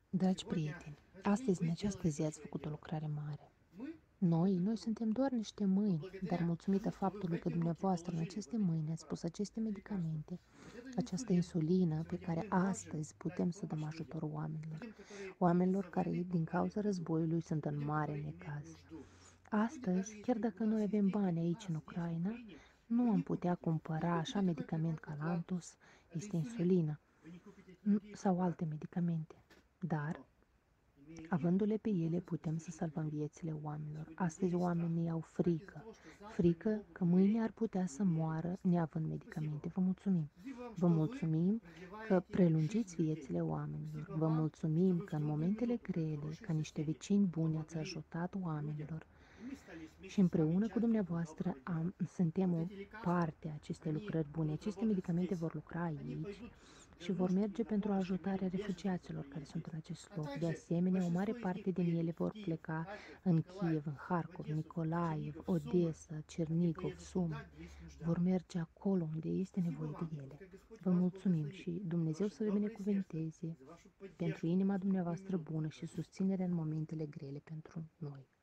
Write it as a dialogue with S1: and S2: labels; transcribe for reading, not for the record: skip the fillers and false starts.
S1: Dragi prieteni, astăzi, în această zi, ați făcut o lucrare mare. Noi suntem doar niște mâini, dar mulțumită faptului că dumneavoastră în aceste mâini ați pus aceste medicamente, această insulină pe care astăzi putem să dăm ajutor oamenilor care din cauza războiului sunt în mare necaz. Astăzi, chiar dacă noi avem bani aici în Ucraina, nu am putea cumpăra așa medicament ca Lantus, este insulină, sau alte medicamente, dar avându-le pe ele, putem să salvăm viețile oamenilor. Astăzi oamenii au frică că mâine ar putea să moară neavând medicamente. Vă mulțumim! Vă mulțumim că prelungiți viețile oamenilor. Vă mulțumim că în momentele grele, ca niște vecini buni, ați ajutat oamenilor. Și împreună cu dumneavoastră suntem o parte a acestei lucrări bune. Aceste medicamente vor lucra aici și vor merge pentru ajutarea refugiaților care sunt în acest loc. De asemenea, o mare parte din ele vor pleca în Kiev, în Harkov, Nicolaev, Odessa, Cernigov, Sumi. Vor merge acolo unde este nevoie de ele. Vă mulțumim și Dumnezeu să vă binecuvânteze pentru inima dumneavoastră bună și susținerea în momentele grele pentru noi.